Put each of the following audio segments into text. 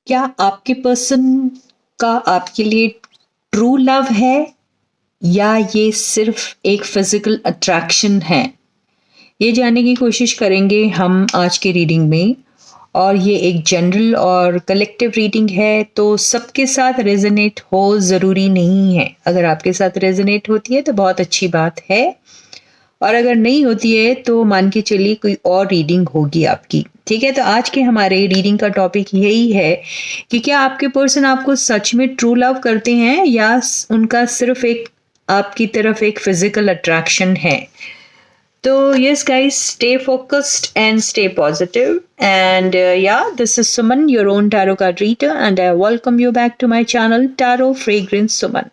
क्या आपके पर्सन का आपके लिए ट्रू लव है या ये सिर्फ एक फिजिकल अट्रैक्शन है? ये जानने की कोशिश करेंगे हम आज के रीडिंग में। और ये एक जनरल और कलेक्टिव रीडिंग है, तो सबके साथ रेजोनेट हो ज़रूरी नहीं है। अगर आपके साथ रेजोनेट होती है तो बहुत अच्छी बात है, और अगर नहीं होती है तो मान के चलिए कोई और रीडिंग होगी आपकी। ठीक है, तो आज के हमारे रीडिंग का टॉपिक यही है कि क्या आपके पर्सन आपको सच में ट्रू लव करते हैं या उनका सिर्फ एक आपकी तरफ एक फिजिकल अट्रैक्शन है। तो yes guys, stay focused and stay positive, and yeah, this is Suman, your own tarot card reader, and I welcome you back to my channel Tarot Fragrance Suman.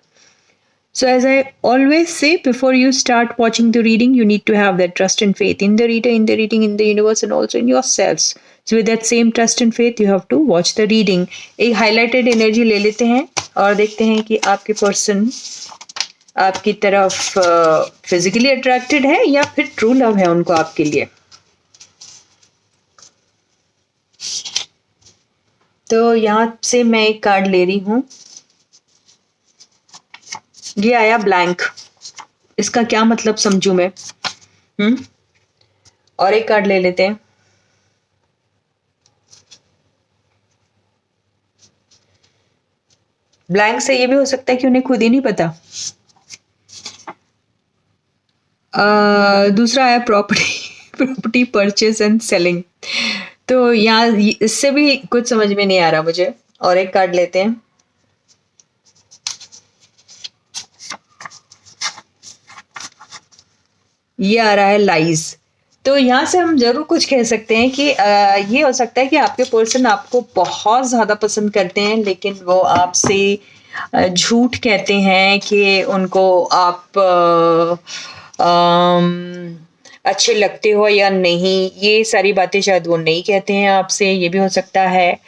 So as I always say, before you start watching the reading, you need to have that trust and faith in the reader, in the reading, in the universe, and also in yourselves. So with that same trust and faith, you have to watch the reading. एक highlighted energy ले लेते हैं और देखते हैं कि आपके person आपकी तरफ फिजिकली अट्रैक्टेड है या फिर ट्रू लव है उनको आपके लिए। तो यहां से मैं एक कार्ड ले रही हूं, ये आया ब्लैंक। इसका क्या मतलब समझू मैं? और एक कार्ड ले लेते हैं। ब्लैंक से ये भी हो सकता है कि उन्हें खुद ही नहीं पता। दूसरा है प्रॉपर्टी परचेज एंड सेलिंग। तो यहाँ इससे भी कुछ समझ में नहीं आ रहा मुझे। और एक कार्ड लेते हैं। ये आ रहा है लाइज। तो यहाँ से हम जरूर कुछ कह सकते हैं कि ये हो सकता है कि आपके पर्सन आपको बहुत ज़्यादा पसंद करते हैं, लेकिन वो आपसे झूठ कहते हैं कि उनको आप अच्छे लगते हो या नहीं। ये सारी बातें शायद वो नहीं कहते हैं आपसे, ये भी हो सकता है।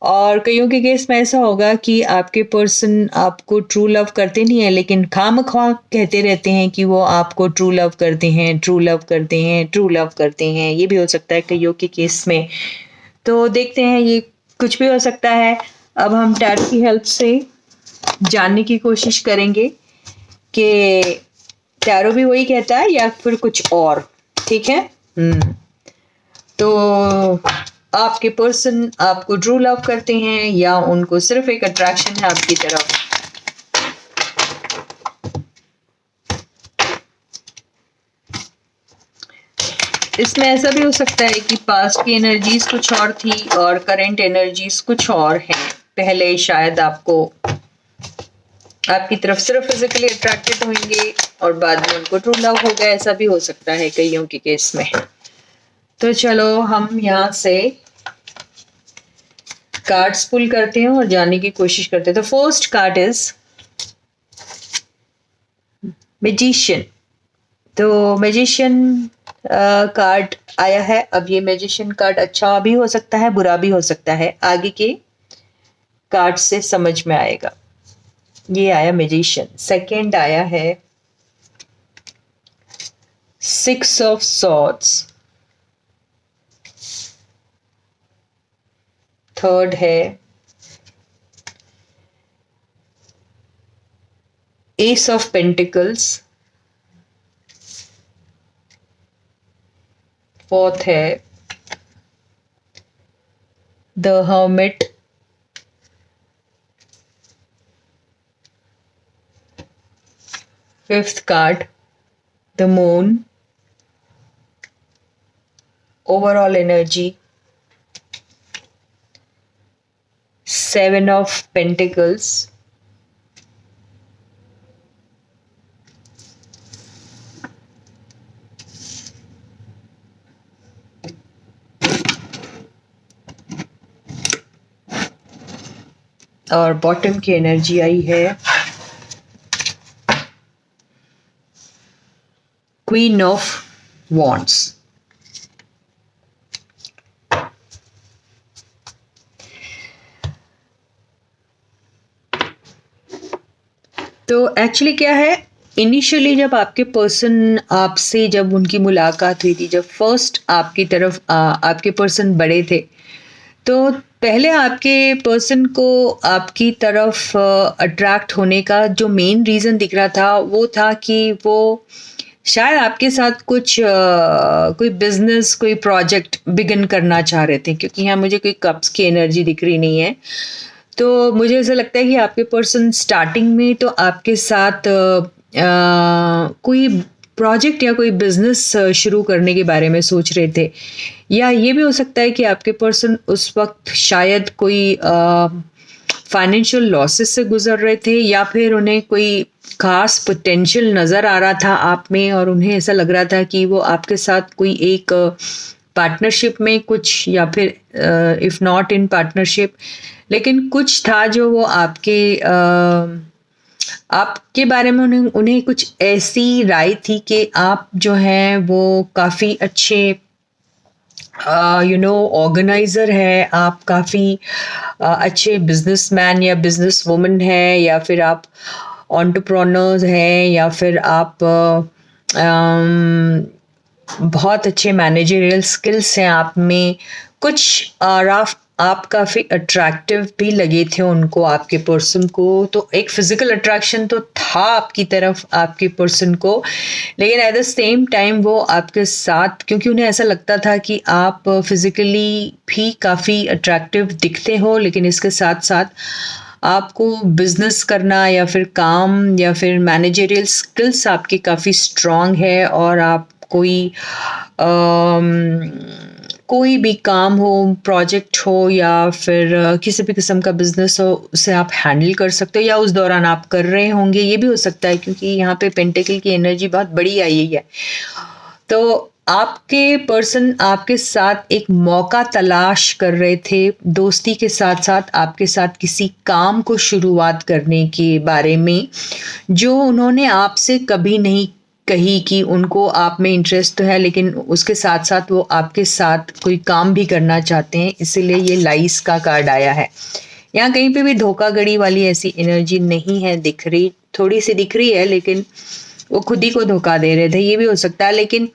और कईयों के केस में ऐसा होगा कि आपके पर्सन आपको ट्रू लव करते नहीं है, लेकिन खामख्वाह कहते रहते हैं कि वो आपको ट्रू लव करते हैं, ट्रू लव करते हैं, ट्रू लव करते हैं। ये भी हो सकता है कईयों के केस में। तो देखते हैं, ये कुछ भी हो सकता है। अब हम टैरो की हेल्प से जानने की कोशिश करेंगे कि टैरो भी वही कहता है या फिर कुछ और। ठीक है। तो आपके पर्सन आपको ट्रू लव करते हैं या उनको सिर्फ एक अट्रैक्शन है आपकी तरफ। इसमें ऐसा भी हो सकता है कि पास्ट की एनर्जीज कुछ और थी और करंट एनर्जीज कुछ और हैं। पहले शायद आपको आपकी तरफ सिर्फ फिजिकली अट्रैक्टेड होंगे और बाद में उनको ट्रू लव होगा। ऐसा भी हो सकता है कईयों के केस में। तो चलो हम यहाँ से कार्ड्स पुल करते हैं और जानने की कोशिश करते हैं। तो फर्स्ट कार्ड इज मैजिशियन। तो मैजिशियन कार्ड आया है। अब ये मैजिशियन कार्ड अच्छा भी हो सकता है, बुरा भी हो सकता है, आगे के कार्ड से समझ में आएगा। ये आया मैजिशियन। सेकंड आया है सिक्स ऑफ सॉर्ड्स। थर्ड है एस ऑफ पेंटिकल्स। फोर्थ है the hermit. Fifth card the moon. Overall energy seven of pentacles. और बॉटम की एनर्जी आई है क्वीन ऑफ वॉन्ड्स। तो एक्चुअली क्या है, इनिशियली जब आपके पर्सन आपसे जब उनकी मुलाकात हुई थी, जब फर्स्ट आपकी तरफ आपके पर्सन बड़े थे, तो पहले आपके पर्सन को आपकी तरफ अट्रैक्ट होने का जो मेन रीज़न दिख रहा था वो था कि वो शायद आपके साथ कुछ कोई बिजनेस कोई प्रोजेक्ट बिगिन करना चाह रहे थे, क्योंकि यहाँ मुझे कोई कप्स की एनर्जी दिख रही नहीं है। तो मुझे ऐसा लगता है कि आपके पर्सन स्टार्टिंग में तो आपके साथ कोई प्रोजेक्ट या कोई बिजनेस शुरू करने के बारे में सोच रहे थे, या ये भी हो सकता है कि आपके पर्सन उस वक्त शायद कोई फाइनेंशियल लॉसेस से गुजर रहे थे, या फिर उन्हें कोई खास पोटेंशियल नज़र आ रहा था आप में और उन्हें ऐसा लग रहा था कि वो आपके साथ कोई एक पार्टनरशिप में कुछ, या फिर इफ़ नॉट इन पार्टनरशिप, लेकिन कुछ था जो वो आपके बारे में उन्हें कुछ ऐसी राय थी कि आप जो हैं वो काफ़ी अच्छे ऑर्गेनाइज़र है, आप काफ़ी अच्छे बिजनेसमैन या बिजनेस वुमन है, या फिर आप एंटरप्रेन्योर्स हैं, या फिर आप बहुत अच्छे मैनेजरियल स्किल्स हैं आप में कुछ, और आप काफ़ी अट्रैक्टिव भी लगे थे उनको, आपके पर्सन को। तो एक फिजिकल अट्रैक्शन तो था आपकी तरफ आपके पर्सन को, लेकिन एट द सेम टाइम वो आपके साथ, क्योंकि उन्हें ऐसा लगता था कि आप फिजिकली भी काफ़ी अट्रैक्टिव दिखते हो, लेकिन इसके साथ साथ आपको बिजनेस करना या फिर काम या फिर मैनेजरियल स्किल्स आपकी काफ़ी स्ट्रांग है, और आप कोई भी काम हो, प्रोजेक्ट हो, या फिर किसी भी किस्म का बिजनेस हो, उसे आप हैंडल कर सकते हो, या उस दौरान आप कर रहे होंगे, ये भी हो सकता है, क्योंकि यहाँ पे पेंटिकल की एनर्जी बहुत बड़ी आई है। तो आपके पर्सन आपके साथ एक मौका तलाश कर रहे थे, दोस्ती के साथ साथ आपके साथ किसी काम को शुरुआत करने के बारे में, जो उन्होंने आपसे कभी नहीं कही कि उनको आप में इंटरेस्ट तो है, लेकिन उसके साथ साथ वो आपके साथ कोई काम भी करना चाहते हैं, इसीलिए ये लाइस का कार्ड आया है। यहाँ कहीं पे भी धोखाधड़ी वाली ऐसी एनर्जी नहीं है दिख रही, थोड़ी सी दिख रही है, लेकिन वो खुद ही को धोखा दे रहे थे, ये भी हो सकता है। लेकिन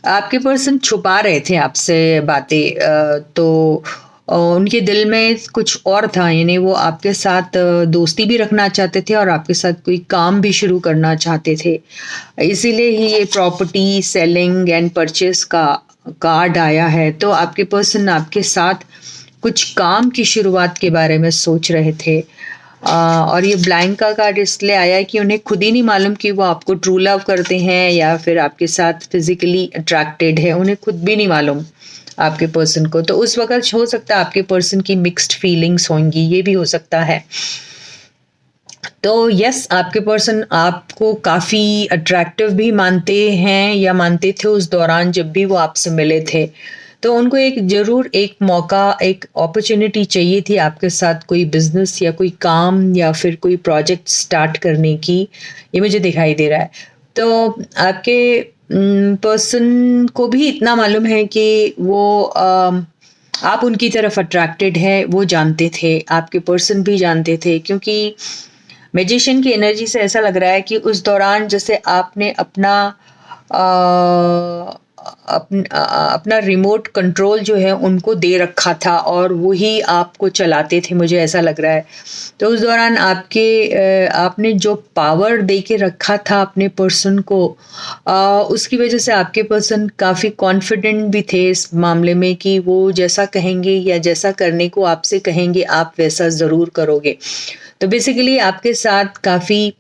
आपके पर्सन छुपा रहे थे आपसे बातें, तो उनके दिल में कुछ और था, यानी वो आपके साथ दोस्ती भी रखना चाहते थे और आपके साथ कोई काम भी शुरू करना चाहते थे। इसीलिए ही ये प्रॉपर्टी सेलिंग एंड परचेस का कार्ड आया है। तो आपके पर्सन आपके साथ कुछ काम की शुरुआत के बारे में सोच रहे थे, और ये ब्लैंक का कार्ड इसलिए आया है कि उन्हें खुद ही नहीं मालूम कि वो आपको ट्रू लव करते हैं या फिर आपके साथ फिजिकली अट्रैक्टेड है, उन्हें खुद भी नहीं मालूम आपके पर्सन को। तो उस वक्त हो सकता है आपके पर्सन की मिक्स्ड फीलिंग्स होंगी, ये भी हो सकता है। तो यस, आपके पर्सन आपको काफ़ी अट्रैक्टिव भी मानते हैं या मानते थे उस दौरान जब भी वो आपसे मिले थे। तो उनको एक मौका, एक अपॉर्चुनिटी चाहिए थी आपके साथ कोई बिजनेस या कोई काम या फिर कोई प्रोजेक्ट स्टार्ट करने की, ये मुझे दिखाई दे रहा है। तो आपके पर्सन को भी इतना मालूम है कि वो आप उनकी तरफ अट्रैक्टेड है, वो जानते थे, आपके पर्सन भी जानते थे, क्योंकि मैजिशियन की एनर्जी से ऐसा लग रहा है कि उस दौरान जैसे आपने अपना रिमोट कंट्रोल जो है उनको दे रखा था और वही आपको चलाते थे, मुझे ऐसा लग रहा है। तो उस दौरान आपने जो पावर दे के रखा था अपने पर्सन को, उसकी वजह से आपके पर्सन काफ़ी कॉन्फिडेंट भी थे इस मामले में कि वो जैसा कहेंगे या जैसा करने को आपसे कहेंगे आप वैसा ज़रूर करोगे। तो बेसिकली आपके साथ काफ़ी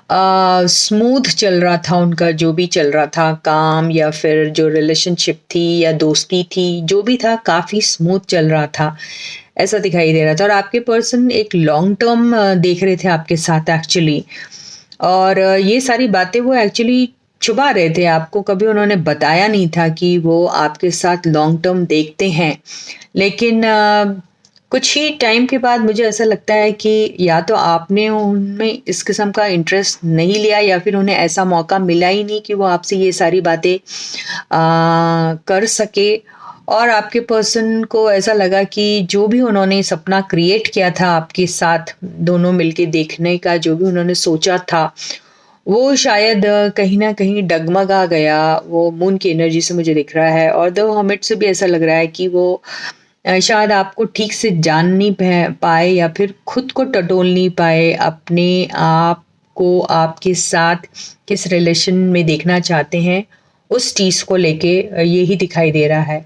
स्मूथ चल रहा था उनका, जो भी चल रहा था, काम या फिर जो रिलेशनशिप थी या दोस्ती थी, जो भी था काफ़ी स्मूथ चल रहा था, ऐसा दिखाई दे रहा था। और आपके पर्सन एक लॉन्ग टर्म देख रहे थे आपके साथ एक्चुअली, और ये सारी बातें वो एक्चुअली छुपा रहे थे, आपको कभी उन्होंने बताया नहीं था कि वो आपके साथ लॉन्ग टर्म देखते हैं। लेकिन कुछ ही टाइम के बाद मुझे ऐसा लगता है कि या तो आपने उनमें इस किस्म का इंटरेस्ट नहीं लिया या फिर उन्हें ऐसा मौका मिला ही नहीं कि वो आपसे ये सारी बातें कर सके, और आपके पर्सन को ऐसा लगा कि जो भी उन्होंने सपना क्रिएट किया था आपके साथ दोनों मिलके देखने का, जो भी उन्होंने सोचा था, वो शायद कहीं ना कहीं डगमगा गया। वो मून की एनर्जी से मुझे दिख रहा है, और द हर्मिट से भी ऐसा लग रहा है कि वो शायद आपको ठीक से जान नहीं पाए या फिर खुद को टटोल नहीं पाए, अपने आप को आपके साथ किस रिलेशन में देखना चाहते हैं उस चीज़ को लेके यही दिखाई दे रहा है।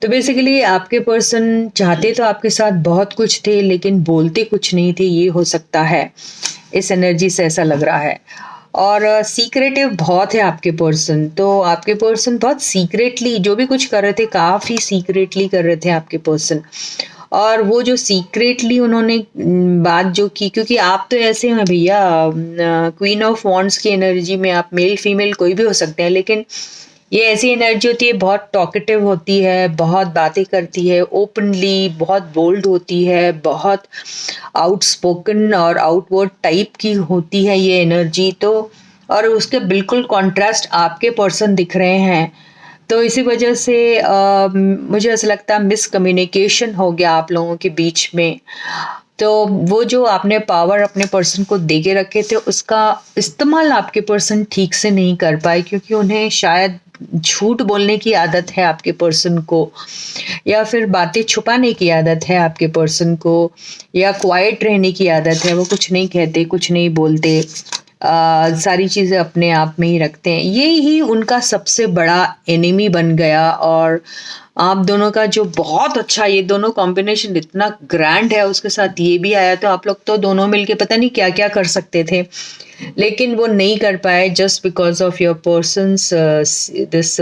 तो बेसिकली आपके पर्सन चाहते तो आपके साथ बहुत कुछ थे लेकिन बोलते कुछ नहीं थे, ये हो सकता है, इस एनर्जी से ऐसा लग रहा है। और सीक्रेटिव बहुत है आपके पर्सन, तो आपके पर्सन बहुत सीक्रेटली जो भी कुछ कर रहे थे काफ़ी सीक्रेटली कर रहे थे आपके पर्सन। और वो जो सीक्रेटली उन्होंने बात जो की, क्योंकि आप तो ऐसे हैं भैया, क्वीन ऑफ वॉन्ड्स की एनर्जी में आप मेल फीमेल कोई भी हो सकते हैं, लेकिन ये ऐसी एनर्जी होती है, बहुत टॉकेटिव होती है, बहुत बातें करती है ओपनली, बहुत बोल्ड होती है, बहुत आउटस्पोकन और आउटवर्ड टाइप की होती है ये एनर्जी। तो और उसके बिल्कुल कॉन्ट्रास्ट आपके पर्सन दिख रहे हैं, तो इसी वजह से मुझे ऐसा लगता है मिसकम्युनिकेशन हो गया आप लोगों के बीच में। तो वो जो आपने पावर अपने पर्सन को दे के रखे थे उसका इस्तेमाल आपके पर्सन ठीक से नहीं कर पाए, क्योंकि उन्हें शायद झूठ बोलने की आदत है आपके पर्सन को, या फिर बातें छुपाने की आदत है आपके पर्सन को, या क्वाइट रहने की आदत है, वो कुछ नहीं कहते, कुछ नहीं बोलते, सारी चीज़ें अपने आप में ही रखते हैं। ये ही उनका सबसे बड़ा एनिमी बन गया। और आप दोनों का जो बहुत अच्छा, ये दोनों कॉम्बिनेशन इतना ग्रैंड है, उसके साथ ये भी आया, तो आप लोग तो दोनों मिलके पता नहीं क्या क्या कर सकते थे, लेकिन वो नहीं कर पाए just because of your persons this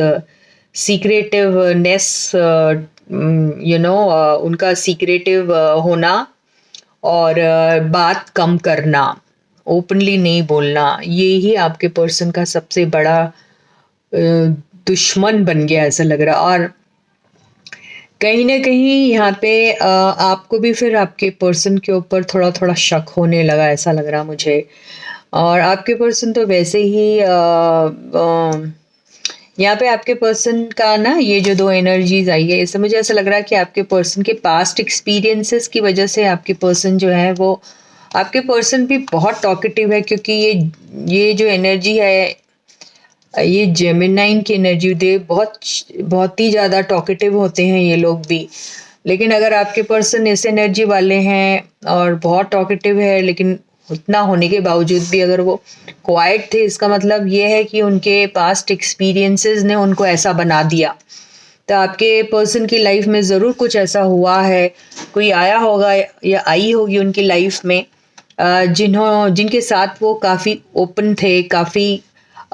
secretiveness, उनका सीक्रेटिव होना और बात कम करना, ओपनली नहीं बोलना, ये ही आपके पर्सन का सबसे बड़ा दुश्मन बन गया ऐसा लग रहा। और कहीं ना कहीं यहाँ पे आपको भी फिर आपके पर्सन के ऊपर थोड़ा थोड़ा शक होने लगा ऐसा लग रहा मुझे। और आपके पर्सन तो वैसे ही यहाँ पे आपके पर्सन का ना, ये जो दो एनर्जीज आई है, इससे मुझे ऐसा लग रहा है कि आपके पर्सन के पास्ट एक्सपीरियंसेस की वजह से आपके पर्सन जो है वो, आपके पर्सन भी बहुत टॉकेटिव है, क्योंकि ये जो एनर्जी है ये जेमिनाइन की एनर्जी दे, बहुत ही ज़्यादा टॉकेटिव होते हैं ये लोग भी। लेकिन अगर आपके पर्सन इस एनर्जी वाले हैं और बहुत टॉकेटिव है, लेकिन उतना होने के बावजूद भी अगर वो क्वाइट थे, इसका मतलब ये है कि उनके पास्ट एक्सपीरियंसेस ने उनको ऐसा बना दिया। तो आपके पर्सन की लाइफ में ज़रूर कुछ ऐसा हुआ है, कोई आया होगा या आई होगी उनकी लाइफ में जिनके साथ वो काफ़ी ओपन थे, काफ़ी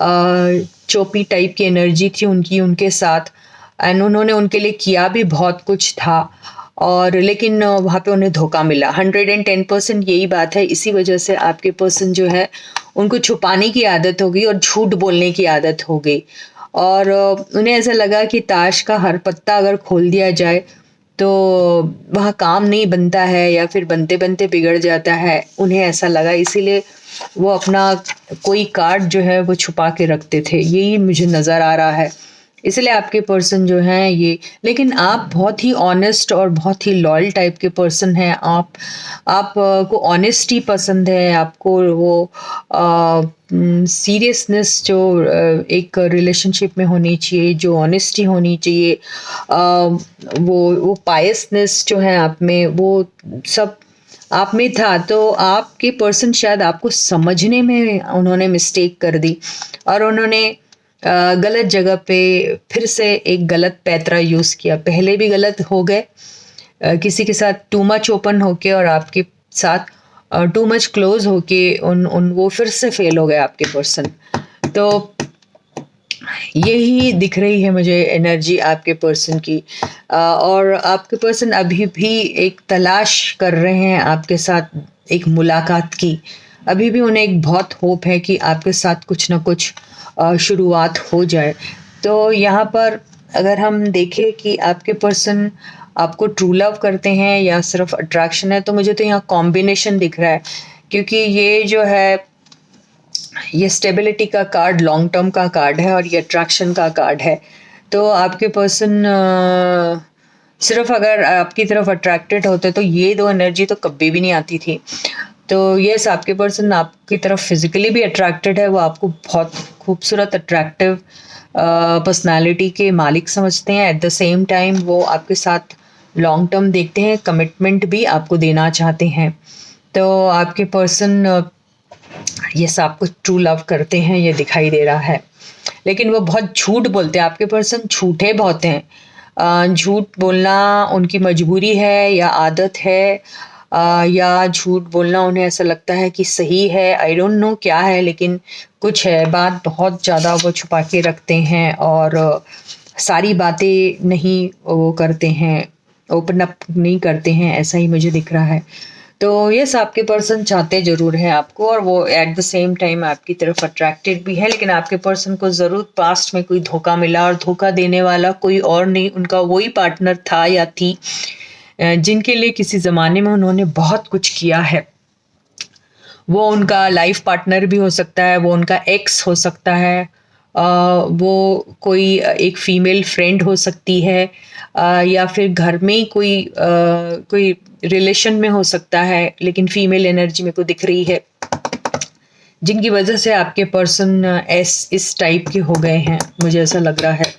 चोपी टाइप की एनर्जी थी उनके साथ, एंड उन्होंने उनके लिए किया भी बहुत कुछ था, और लेकिन वहाँ पे उन्हें धोखा मिला। 110% यही बात है। इसी वजह से आपके पर्सन जो है उनको छुपाने की आदत हो गई और झूठ बोलने की आदत हो गई, और उन्हें ऐसा लगा कि ताश का हर पत्ता अगर खोल दिया जाए तो वहाँ काम नहीं बनता है, या फिर बनते बनते बिगड़ जाता है, उन्हें ऐसा लगा, इसीलिए वो अपना कोई कार्ड जो है वो छुपा के रखते थे, यही मुझे नज़र आ रहा है। इसलिए आपके पर्सन जो हैं ये, लेकिन आप बहुत ही ऑनेस्ट और बहुत ही लॉयल टाइप के पर्सन हैं। आप को ऑनेस्टी पसंद है, आपको वो सीरियसनेस जो एक रिलेशनशिप में होनी चाहिए, जो ऑनेस्टी होनी चाहिए, वो पायसनेस जो है आप में, वो सब आप में था। तो आपके पर्सन शायद आपको समझने में उन्होंने मिस्टेक कर दी, और उन्होंने गलत जगह पे फिर से एक गलत पैतरा यूज़ किया। पहले भी गलत हो गए किसी के साथ टू मच ओपन होके, और आपके साथ टू मच क्लोज होके उन वो फिर से फेल हो गए आपके पर्सन। तो यही दिख रही है मुझे एनर्जी आपके पर्सन की। और आपके पर्सन अभी भी एक तलाश कर रहे हैं आपके साथ एक मुलाकात की। अभी भी उन्हें एक बहुत होप है कि आपके साथ कुछ ना कुछ शुरुआत हो जाए। तो यहाँ पर अगर हम देखें कि आपके पर्सन आपको ट्रू लव करते हैं या सिर्फ अट्रैक्शन है, तो मुझे तो यहाँ कॉम्बिनेशन दिख रहा है, क्योंकि ये जो है ये स्टेबिलिटी का कार्ड लॉन्ग टर्म का कार्ड है और ये अट्रैक्शन का कार्ड है। तो आपके पर्सन सिर्फ अगर आपकी तरफ अट्रैक्टेड होते तो ये दो एनर्जी तो कभी भी नहीं आती थी। तो यस, आपके पर्सन आपकी तरफ फिजिकली भी अट्रैक्टेड है, वो आपको बहुत खूबसूरत अट्रैक्टिव पर्सनालिटी के मालिक समझते हैं। एट द सेम टाइम वो आपके साथ लॉन्ग टर्म देखते हैं, कमिटमेंट भी आपको देना चाहते हैं। तो आपके पर्सन ये सब कुछ ट्रू लव करते हैं, ये दिखाई दे रहा है। लेकिन वो बहुत झूठ बोलते हैं, आपके पर्सन झूठे बहुत हैं। झूठ बोलना उनकी मजबूरी है या आदत है, या झूठ बोलना उन्हें ऐसा लगता है कि सही है, आई डोंट नो क्या है, लेकिन कुछ है। बात बहुत ज़्यादा वो छुपा के रखते हैं और सारी बातें नहीं वो करते हैं, ओपन अप नहीं करते हैं, ऐसा ही मुझे दिख रहा है। तो यस, आपके पर्सन चाहते ज़रूर हैं आपको, और वो एट द सेम टाइम आपकी तरफ अट्रैक्टेड भी है। लेकिन आपके पर्सन को ज़रूर पास्ट में कोई धोखा मिला, और धोखा देने वाला कोई और नहीं, उनका वही पार्टनर था या थी जिनके लिए किसी ज़माने में उन्होंने बहुत कुछ किया है। वो उनका लाइफ पार्टनर भी हो सकता है, वो उनका एक्स हो सकता है, वो कोई एक फीमेल फ्रेंड हो सकती है, या फिर घर में ही कोई रिलेशन में हो सकता है, लेकिन फीमेल एनर्जी मेरे को दिख रही है, जिनकी वजह से आपके पर्सन इस टाइप के हो गए हैं, मुझे ऐसा लग रहा है।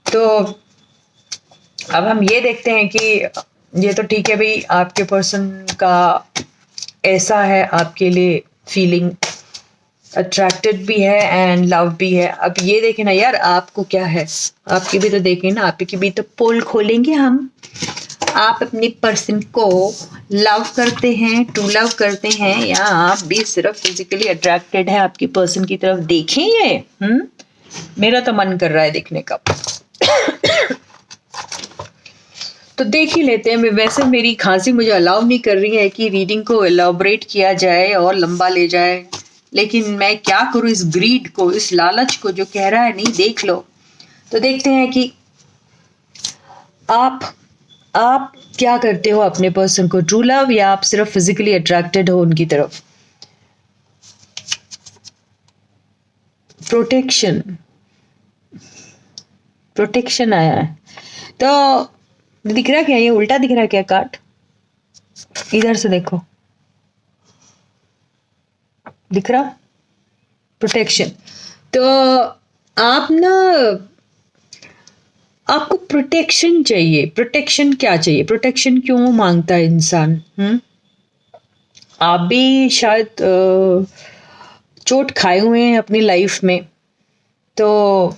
तो अब हम ये देखते हैं कि ये तो ठीक है भाई, आपके पर्सन का ऐसा है आपके लिए फीलिंग, अट्रैक्टेड भी है एंड लव भी है। अब ये देखें ना यार, आपको क्या है, आपकी भी तो देखें ना, आपकी भी तो पोल खोलेंगे हम। आप अपने पर्सन को लव करते हैं, ट्रू लव करते हैं, या आप भी सिर्फ फिजिकली अट्रैक्टेड है आपके पर्सन की तरफ? देखें ये। मेरा तो मन कर रहा है देखने का। तो देख ही लेते हैं। वैसे मेरी खांसी मुझे अलाउ नहीं कर रही है कि रीडिंग को एलाबोरेट किया जाए और लंबा ले जाए, लेकिन मैं क्या करूं इस ग्रीड को, इस लालच को जो कह रहा है नहीं देख लो। तो देखते हैं कि आप क्या करते हो अपने पर्सन को, ट्रू लव या आप सिर्फ फिजिकली अट्रैक्टेड हो उनकी तरफ? प्रोटेक्शन आया है। तो दिख रहा क्या, ये उल्टा दिख रहा क्या कार्ड? इधर से देखो, दिख रहा प्रोटेक्शन। तो आप ना, आपको प्रोटेक्शन चाहिए। प्रोटेक्शन क्या चाहिए, प्रोटेक्शन क्यों मांगता है इंसान? आप भी शायद चोट खाए हुए हैं अपनी लाइफ में, तो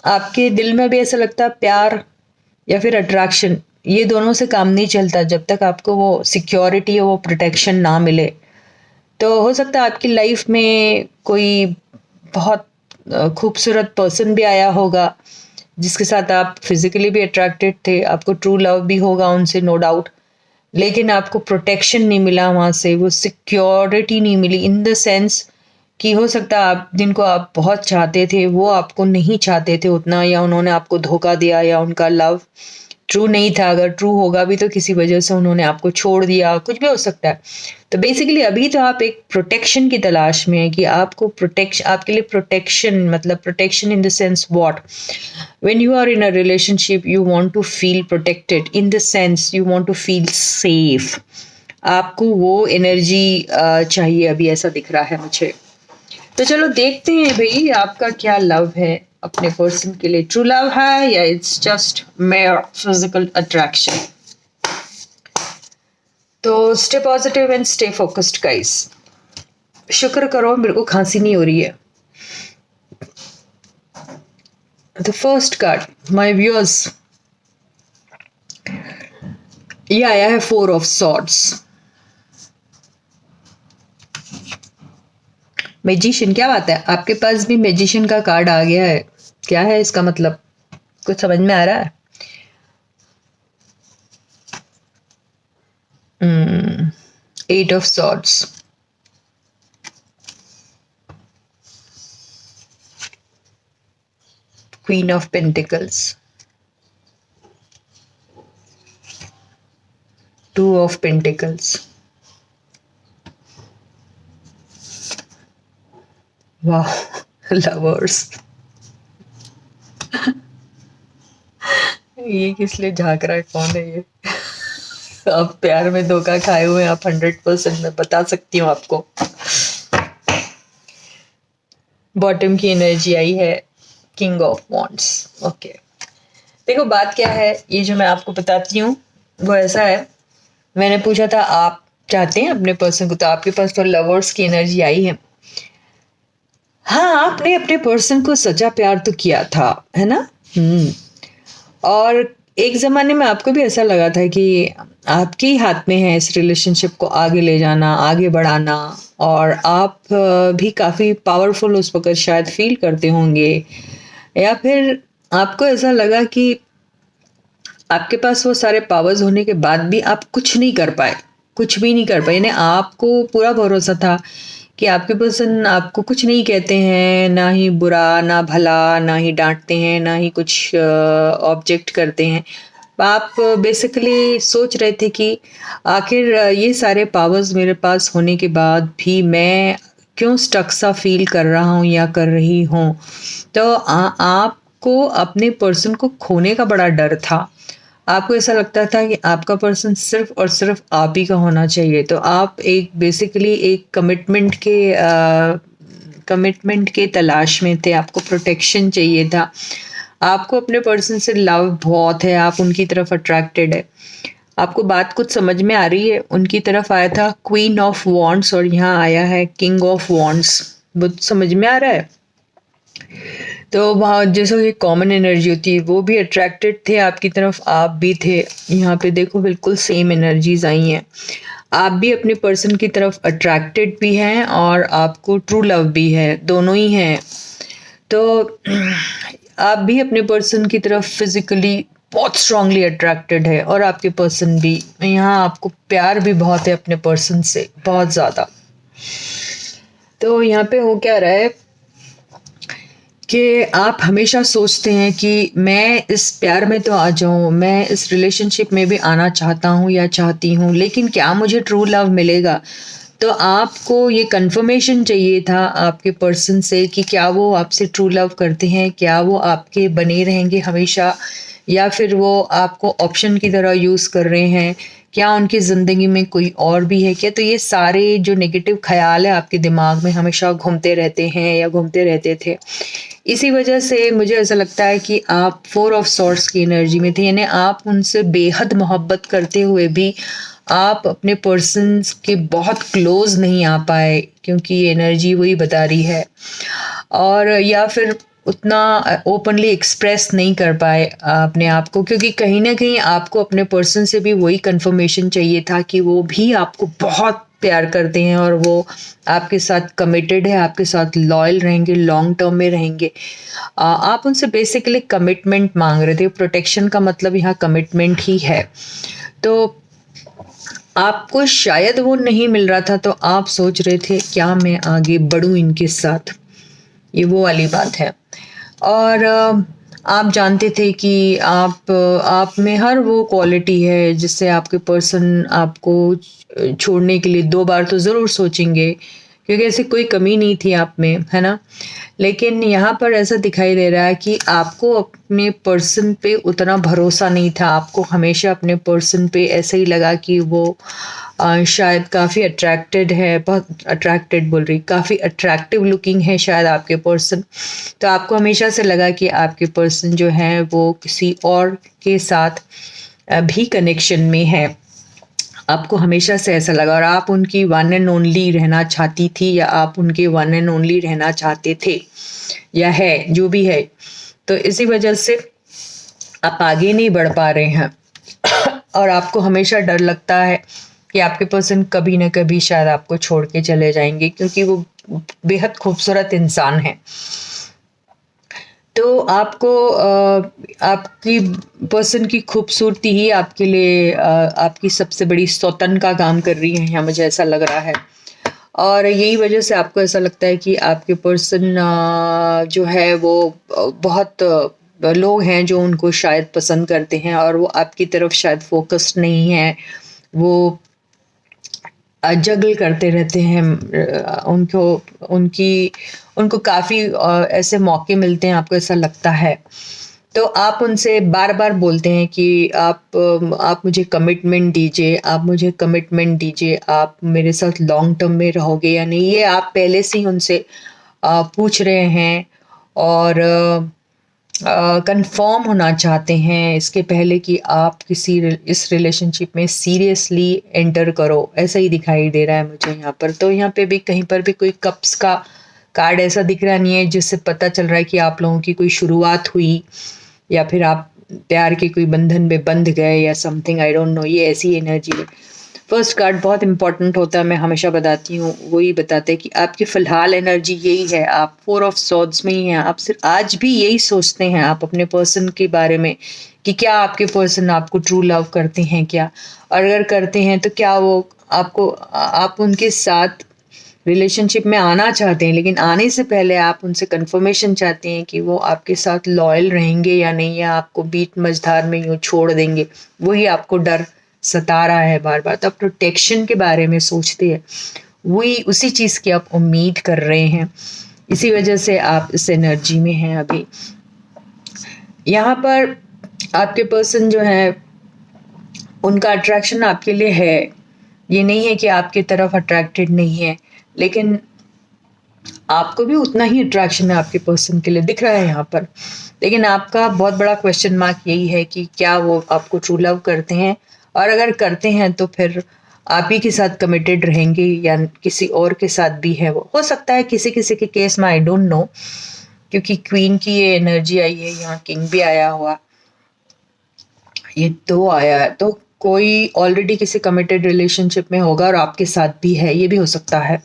आपके दिल में भी ऐसा लगता है प्यार या फिर अट्रैक्शन, ये दोनों से काम नहीं चलता जब तक आपको वो सिक्योरिटी और वो प्रोटेक्शन ना मिले। तो हो सकता है आपकी लाइफ में कोई बहुत खूबसूरत पर्सन भी आया होगा, जिसके साथ आप फिजिकली भी अट्रैक्टेड थे, आपको ट्रू लव भी होगा उनसे, नो डाउट, लेकिन आपको प्रोटेक्शन नहीं मिला वहाँ से, वो सिक्योरिटी नहीं मिली, इन द सेंस कि हो सकता है आप जिनको आप बहुत चाहते थे वो आपको नहीं चाहते थे उतना, या उन्होंने आपको धोखा दिया, या उनका लव ट्रू नहीं था। अगर ट्रू होगा भी तो किसी वजह से उन्होंने आपको छोड़ दिया, कुछ भी हो सकता है। तो बेसिकली अभी तो आप एक प्रोटेक्शन की तलाश में है कि आपको प्रोटेक्शन, आपके लिए प्रोटेक्शन मतलब protection in the sense what, when you are in a relationship you want to feel protected, in the sense you want to feel safe. आपको वो एनर्जी चाहिए अभी, ऐसा दिख रहा है मुझे। तो चलो देखते हैं भाई आपका क्या लव है अपने पर्सन के लिए, ट्रू लव है या it's just mere physical attraction. तो stay positive and stay focused guys. शुक्र करो मेरे को खांसी नहीं हो रही है। The first card my viewers, ये आया है 4 ऑफ सॉर्ड्स। मैजिशियन, क्या बात है, आपके पास भी मैजिशियन का कार्ड आ गया है। क्या है इसका मतलब, कुछ समझ में आ रहा है? 8 of swords, Queen of Pentacles, 2 of Pentacles, wow, Lovers। ये किस लिए झांक रहा है, कौन है ये? आप प्यार में धोखा खाए हुए हैं आप 100%, मैं बता सकती हूँ आपको। बॉटम की एनर्जी आई है, किंग ऑफ वॉन्ड्स। ओके, देखो बात क्या है, ये जो मैं आपको बताती हूँ वो ऐसा है। मैंने पूछा था आप चाहते हैं अपने पर्सन को, तो आपके पास तो लवर्स की एनर्जी आई है। हाँ, आपने अपने पर्सन को सच्चा प्यार तो किया था, है ना। हम्म। और एक जमाने में आपको भी ऐसा लगा था कि आपके ही हाथ में है इस रिलेशनशिप को आगे ले जाना, आगे बढ़ाना। और आप भी काफी पावरफुल उस वक्त शायद फील करते होंगे, या फिर आपको ऐसा लगा कि आपके पास वो सारे पावर्स होने के बाद भी आप कुछ नहीं कर पाए, कुछ भी नहीं कर पाए। यानी आपको पूरा भरोसा था कि आपके पर्सन आपको कुछ नहीं कहते हैं, ना ही बुरा ना भला, ना ही डांटते हैं, ना ही कुछ ऑब्जेक्ट करते हैं। आप बेसिकली सोच रहे थे कि आखिर ये सारे पावर्स मेरे पास होने के बाद भी मैं क्यों स्टक सा फील कर रहा हूँ या कर रही हूँ। तो आपको अपने पर्सन को खोने का बड़ा डर था। आपको ऐसा लगता था कि आपका पर्सन सिर्फ और सिर्फ आप ही का होना चाहिए। तो आप एक बेसिकली एक कमिटमेंट के तलाश में थे, आपको प्रोटेक्शन चाहिए था। आपको अपने पर्सन से लव बहुत है, आप उनकी तरफ अट्रैक्टेड है। आपको बात कुछ समझ में आ रही है। उनकी तरफ आया था क्वीन ऑफ वॉन्ड्स और यहाँ आया है किंग ऑफ वॉन्ड्स। वो समझ में आ रहा है। तो वहाँ जैसा कि कॉमन एनर्जी होती है, वो भी अट्रैक्टेड थे आपकी तरफ, आप भी थे। यहाँ पे देखो बिल्कुल सेम एनर्जीज आई हैं। आप भी अपने पर्सन की तरफ अट्रैक्टेड भी हैं और आपको ट्रू लव भी है, दोनों ही हैं। तो आप भी अपने पर्सन की तरफ फिजिकली बहुत स्ट्रांगली अट्रैक्टेड है और आपके पर्सन भी। यहाँ आपको प्यार भी बहुत है अपने पर्सन से, बहुत ज़्यादा। तो यहाँ पे हो क्या रहा है कि आप हमेशा सोचते हैं कि मैं इस प्यार में तो आ जाऊं, मैं इस रिलेशनशिप में भी आना चाहता हूं या चाहती हूं, लेकिन क्या मुझे ट्रू लव मिलेगा। तो आपको ये कंफर्मेशन चाहिए था आपके पर्सन से कि क्या वो आपसे ट्रू लव करते हैं, क्या वो आपके बने रहेंगे हमेशा, या फिर वो आपको ऑप्शन की तरह यूज़ कर रहे हैं, क्या उनकी ज़िंदगी में कोई और भी है क्या। तो ये सारे जो नेगेटिव ख्याल है आपके दिमाग में हमेशा घूमते रहते हैं या घूमते रहते थे। इसी वजह से मुझे ऐसा लगता है कि आप 4 ऑफ सॉर्ड्स की एनर्जी में थे। यानी आप उनसे बेहद मोहब्बत करते हुए भी आप अपने पर्सन्स के बहुत क्लोज नहीं आ पाए, क्योंकि ये एनर्जी वही बता रही है। और या फिर उतना ओपनली एक्सप्रेस नहीं कर पाए अपने आप को, क्योंकि कहीं ना कहीं आपको अपने पर्सन से भी वही कंफर्मेशन चाहिए था कि वो भी आपको बहुत प्यार करते हैं और वो आपके साथ कमिटेड है, आपके साथ लॉयल रहेंगे, लॉन्ग टर्म में रहेंगे। आप उनसे बेसिकली कमिटमेंट मांग रहे थे। प्रोटेक्शन का मतलब यहाँ कमिटमेंट ही है। तो आपको शायद वो नहीं मिल रहा था, तो आप सोच रहे थे क्या मैं आगे बढ़ूं इनके साथ, ये वो वाली बात है। और आप जानते थे कि आप में हर वो क्वालिटी है जिससे आपके पर्सन आपको छोड़ने के लिए 2 बार तो ज़रूर सोचेंगे, क्योंकि ऐसी कोई कमी नहीं थी आप में, है ना। लेकिन यहाँ पर ऐसा दिखाई दे रहा है कि आपको अपने पर्सन पे उतना भरोसा नहीं था। आपको हमेशा अपने पर्सन पे ऐसा ही लगा कि वो शायद काफ़ी अट्रैक्टेड है, बहुत अट्रैक्टेड बोल रही, काफ़ी अट्रैक्टिव लुकिंग है शायद आपके पर्सन। तो आपको हमेशा से लगा कि आपके पर्सन जो है वो किसी और के साथ भी कनेक्शन में है। आपको हमेशा से ऐसा लगा और आप उनकी वन एंड ओनली रहना चाहती थी, या आप उनके वन एंड ओनली रहना चाहते थे, या है जो भी है। तो इसी वजह से आप आगे नहीं बढ़ पा रहे हैं और आपको हमेशा डर लगता है कि आपके पर्सन कभी ना कभी शायद आपको छोड़ के चले जाएंगे, क्योंकि वो बेहद खूबसूरत इंसान है। तो आपको आपकी पर्सन की खूबसूरती ही आपके लिए आपकी सबसे बड़ी सौतन का काम कर रही है, या मुझे ऐसा लग रहा है। और यही वजह से आपको ऐसा लगता है कि आपके पर्सन जो है वो बहुत लोग हैं जो उनको शायद पसंद करते हैं और वो आपकी तरफ शायद फोकस्ड नहीं है। वो जगल करते रहते हैं। उनको काफ़ी ऐसे मौके मिलते हैं, आपको ऐसा लगता है। तो आप उनसे बार बार बोलते हैं कि आप मुझे कमिटमेंट दीजिए, आप मुझे कमिटमेंट दीजिए, आप मेरे साथ लॉन्ग टर्म में रहोगे या नहीं। ये आप पहले से ही उनसे पूछ रहे हैं। और कंफर्म होना चाहते हैं इसके पहले कि आप इस रिलेशनशिप में सीरियसली एंटर करो, ऐसा ही दिखाई दे रहा है मुझे यहाँ पर। तो यहाँ पे भी कहीं पर भी कोई कप्स का कार्ड ऐसा दिख रहा नहीं है जिससे पता चल रहा है कि आप लोगों की कोई शुरुआत हुई या फिर आप प्यार के कोई बंधन में बंध गए या समथिंग, आई डोंट नो, ये ऐसी एनर्जी है। फर्स्ट कार्ड बहुत इंपॉर्टेंट होता है, मैं हमेशा बताती हूँ, वही बताते हैं कि आपकी फ़िलहाल एनर्जी यही है, आप 4 ऑफ सॉर्ड्स में ही हैं, आप सिर्फ आज भी यही सोचते हैं आप अपने पर्सन के बारे में कि क्या आपके पर्सन आपको ट्रू लव करते हैं क्या, और अगर करते हैं तो क्या वो आप उनके साथ रिलेशनशिप में आना चाहते हैं, लेकिन आने से पहले आप उनसे कंफर्मेशन चाहते हैं कि वो आपके साथ लॉयल रहेंगे या नहीं, या आपको बीच मझधार में यूँ छोड़ देंगे, वही आपको डर सता रहा है बार बार। तो आप प्रोटेक्शन के बारे में सोचते हैं, वही उसी चीज़ की आप उम्मीद कर रहे हैं, इसी वजह से आप इस एनर्जी में हैं अभी। यहाँ पर आपके पर्सन जो है उनका अट्रैक्शन आपके लिए है, ये नहीं है कि आपकी तरफ अट्रैक्टेड नहीं है, लेकिन आपको भी उतना ही अट्रैक्शन है आपके पर्सन के लिए, दिख रहा है यहाँ पर। लेकिन आपका बहुत बड़ा क्वेश्चन मार्क यही है कि क्या वो आपको ट्रू लव करते हैं, और अगर करते हैं तो फिर आप ही के साथ कमिटेड रहेंगे या किसी और के साथ भी है। वो हो सकता है किसी किसी के केस में, आई डोंट नो, क्योंकि क्वीन की ये एनर्जी आई है, यहाँ किंग भी आया हुआ, ये 2 आया है, तो कोई ऑलरेडी किसी कमिटेड रिलेशनशिप में होगा और आपके साथ भी है, ये भी हो सकता है।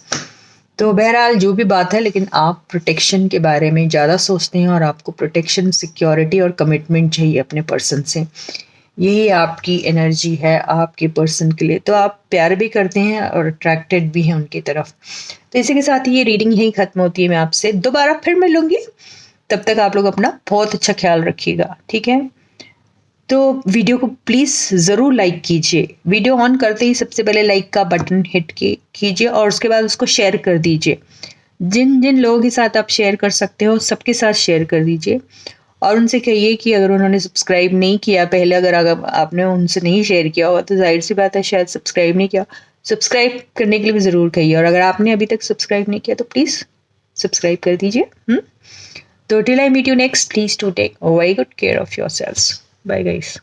तो बहरहाल जो भी बात है, लेकिन आप प्रोटेक्शन के बारे में ज़्यादा सोचते हैं और आपको प्रोटेक्शन, सिक्योरिटी और कमिटमेंट चाहिए अपने पर्सन से, यही आपकी एनर्जी है आपके पर्सन के लिए। तो आप प्यार भी करते हैं और अट्रैक्टेड भी हैं उनकी तरफ। तो इसी के साथ ये रीडिंग यही ख़त्म होती है, मैं आपसे दोबारा फिर मिलूंगी, तब तक आप लोग अपना बहुत अच्छा ख्याल रखिएगा, ठीक है। तो वीडियो को प्लीज़ ज़रूर लाइक कीजिए, वीडियो ऑन करते ही सबसे पहले लाइक का बटन हिट कीजिए और उसके बाद उसको शेयर कर दीजिए। जिन जिन लोगों के साथ आप शेयर कर सकते हो सबके साथ शेयर कर दीजिए, और उनसे कहिए कि अगर उन्होंने सब्सक्राइब नहीं किया पहले, अगर आपने उनसे नहीं शेयर किया होगा तो जाहिर सी बात है शायद सब्सक्राइब नहीं किया, सब्सक्राइब करने के लिए भी ज़रूर कहिए, और अगर आपने अभी तक सब्सक्राइब नहीं किया तो प्लीज़ सब्सक्राइब कर दीजिए। तो till I meet you next, please to take very good care of your selves. Bye guys.